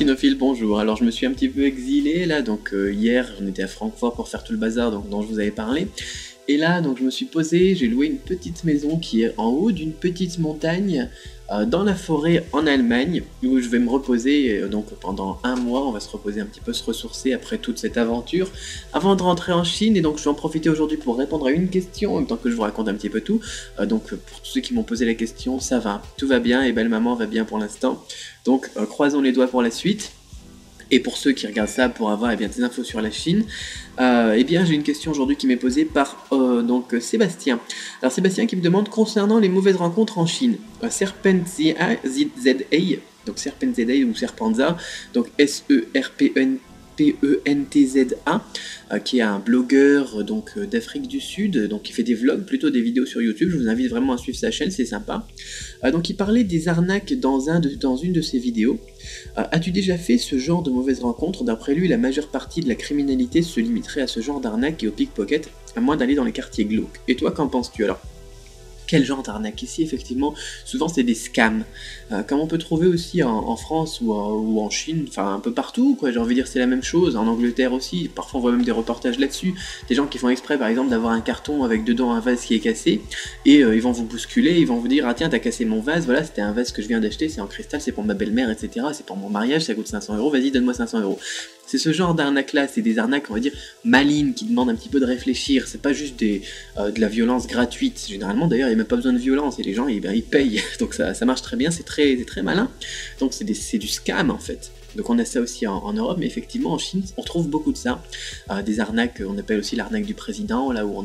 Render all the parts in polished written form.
Cynophile, bonjour. Alors je me suis un petit peu exilé là, donc hier on était à Francfort pour faire tout le bazar dont je vous avais parlé. Et là donc je me suis posé, j'ai loué une petite maison qui est en haut d'une petite montagne dans la forêt en Allemagne où je vais me reposer donc pendant un mois. On va se reposer un petit peu, se ressourcer après toute cette aventure avant de rentrer en Chine. Et donc je vais en profiter aujourd'hui pour répondre à une question en même temps que je vous raconte un petit peu tout. Donc pour tous ceux qui m'ont posé la question, ça va, tout va bien et belle maman va bien pour l'instant. Donc croisons les doigts pour la suite. Et pour ceux qui regardent ça pour avoir des infos sur la Chine, j'ai une question aujourd'hui qui m'est posée par Sébastien. Alors Sébastien qui me demande concernant les mauvaises rencontres en Chine. Serpentza, donc Serpentza ou Serpentza, donc Serpentza, qui est un blogueur d'Afrique du Sud, donc qui fait des vlogs, plutôt des vidéos sur YouTube. Je vous invite vraiment à suivre sa chaîne, c'est sympa. Donc il parlait des arnaques dans une de ses vidéos. As-tu déjà fait ce genre de mauvaises rencontres? D'après lui, la majeure partie de la criminalité se limiterait à ce genre d'arnaque et au pickpocket, à moins d'aller dans les quartiers glauques. Et toi, qu'en penses-tu alors? Quel genre d'arnaque? Ici, effectivement, souvent c'est des scams, comme on peut trouver aussi en France ou en Chine, enfin un peu partout, quoi. J'ai envie de dire c'est la même chose, en Angleterre aussi, parfois on voit même des reportages là-dessus, des gens qui font exprès par exemple d'avoir un carton avec dedans un vase qui est cassé, et ils vont vous bousculer, ils vont vous dire ah tiens t'as cassé mon vase, voilà c'était un vase que je viens d'acheter, c'est en cristal, c'est pour ma belle-mère, etc., c'est pour mon mariage, ça coûte 500 €, vas-y donne-moi 500 €. C'est ce genre d'arnaque-là, c'est des arnaques, on va dire, malignes, qui demandent un petit peu de réfléchir. C'est pas juste de la violence gratuite. Généralement, d'ailleurs, il n'y a même pas besoin de violence, et les gens, ils payent. Donc ça marche très bien, c'est très malin. Donc c'est du scam, en fait. Donc on a ça aussi en Europe, mais effectivement, en Chine, on trouve beaucoup de ça. Des arnaques, on appelle aussi l'arnaque du président, là où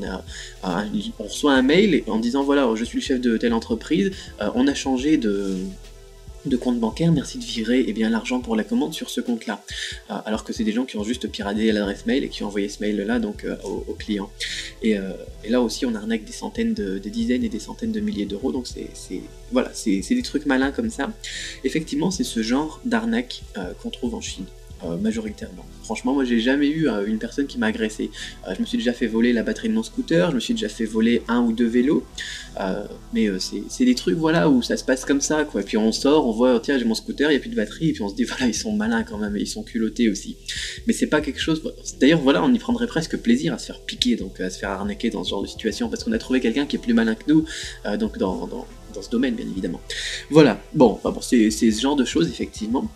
on reçoit un mail en disant, voilà, je suis le chef de telle entreprise, on a changé de compte bancaire, merci de virer l'argent pour la commande sur ce compte-là. Alors que c'est des gens qui ont juste piraté l'adresse mail et qui ont envoyé ce mail-là au client. Et là aussi, on arnaque des dizaines et des centaines de milliers d'euros, donc c'est des trucs malins comme ça. Effectivement, c'est ce genre d'arnaque qu'on trouve en Chine. Majoritairement. Franchement, moi j'ai jamais eu une personne qui m'a agressé. Je me suis déjà fait voler la batterie de mon scooter, je me suis déjà fait voler 1 ou 2 vélos, mais c'est des trucs voilà où ça se passe comme ça quoi. Et puis on sort, on voit tiens j'ai mon scooter, il n'y a plus de batterie, et puis on se dit voilà ils sont malins quand même, et ils sont culottés aussi. Mais c'est pas quelque chose. D'ailleurs voilà on y prendrait presque plaisir à se faire piquer, donc à se faire arnaquer dans ce genre de situation, parce qu'on a trouvé quelqu'un qui est plus malin que nous, donc dans ce domaine bien évidemment. Voilà, bon c'est ce genre de choses effectivement.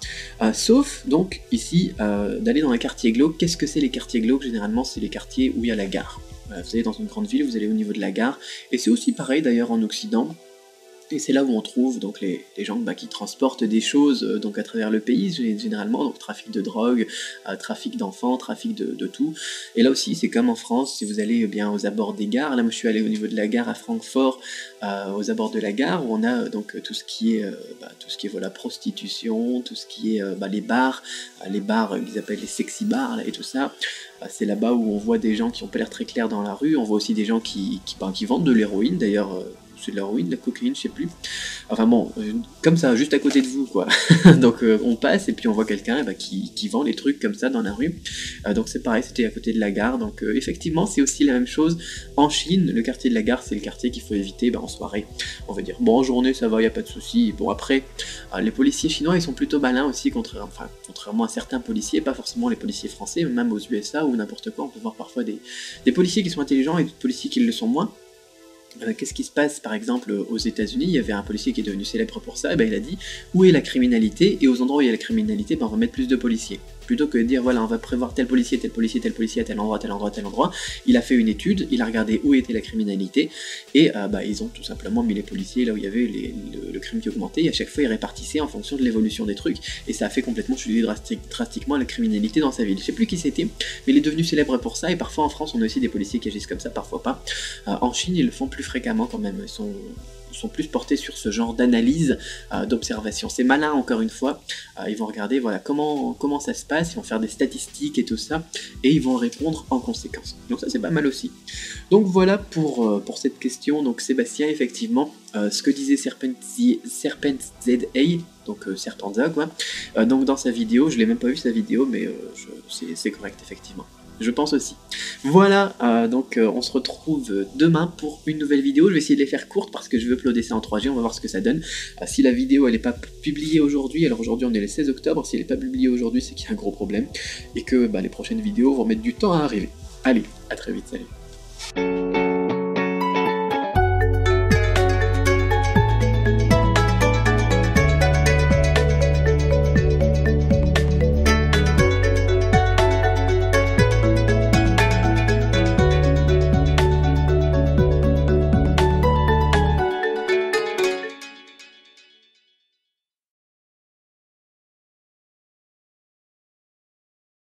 Sauf donc ici d'aller dans un quartier glauque. Qu'est-ce que c'est les quartiers glauques? Généralement c'est les quartiers où il y a la gare. Voilà, vous allez dans une grande ville, vous allez au niveau de la gare, et c'est aussi pareil d'ailleurs en Occident. Et c'est là où on trouve donc les gens qui transportent des choses donc à travers le pays généralement, donc trafic de drogue, trafic d'enfants, trafic de tout. Et là aussi c'est comme en France, si vous allez aux abords des gares, là moi je suis allé au niveau de la gare à Francfort, aux abords de la gare où on a donc tout ce qui est voilà prostitution, tout ce qui est les bars qu'ils appellent les sexy bars là, et tout ça. C'est là-bas où on voit des gens qui ont pas l'air très clairs dans la rue, on voit aussi des gens qui vendent de l'héroïne d'ailleurs. C'est de l'héroïne, de la cocaïne, je sais plus. Enfin bon, comme ça, juste à côté de vous, quoi. Donc on passe et puis on voit quelqu'un qui vend les trucs comme ça dans la rue. Donc c'est pareil, c'était à côté de la gare. Donc effectivement, c'est aussi la même chose. En Chine, le quartier de la gare, c'est le quartier qu'il faut éviter en soirée. On va dire, bon, en journée, ça va, il n'y a pas de souci. Bon, après, les policiers chinois, ils sont plutôt malins aussi, contrairement à certains policiers, pas forcément les policiers français, mais même aux USA ou n'importe quoi. On peut voir parfois des policiers qui sont intelligents et des policiers qui le sont moins. Qu'est-ce qui se passe par exemple aux États-Unis? Il y avait un policier qui est devenu célèbre pour ça, et il a dit où est la criminalité, et aux endroits où il y a la criminalité, on va mettre plus de policiers. Plutôt que de dire voilà on va prévoir tel policier, tel policier, tel policier à tel endroit, tel endroit, tel endroit, il a fait une étude, il a regardé où était la criminalité, et ils ont tout simplement mis les policiers là où il y avait le crime qui augmentait, et à chaque fois ils répartissaient en fonction de l'évolution des trucs, et ça a fait complètement chuter drastiquement la criminalité dans sa ville. Je sais plus qui c'était, mais il est devenu célèbre pour ça, et parfois en France on a aussi des policiers qui agissent comme ça, parfois pas. En Chine ils le font plus fréquemment quand même, ils sont plus portés sur ce genre d'analyse, d'observation. C'est malin encore une fois, ils vont regarder voilà comment ça se passe, ils vont faire des statistiques et tout ça, et ils vont répondre en conséquence. Donc ça c'est pas mal aussi. Donc voilà pour cette question. Donc Sébastien, effectivement, ce que disait Serpentza, donc Serpentza quoi, donc dans sa vidéo, je l'ai même pas vu sa vidéo, mais c'est correct effectivement. je pense aussi. Voilà, donc on se retrouve demain pour une nouvelle vidéo. Je vais essayer de les faire courtes parce que je veux uploader ça en 3G, on va voir ce que ça donne. Si la vidéo elle n'est pas publiée aujourd'hui, alors aujourd'hui on est le 16 octobre, si elle n'est pas publiée aujourd'hui c'est qu'il y a un gros problème, et que les prochaines vidéos vont mettre du temps à arriver. Allez, à très vite, salut.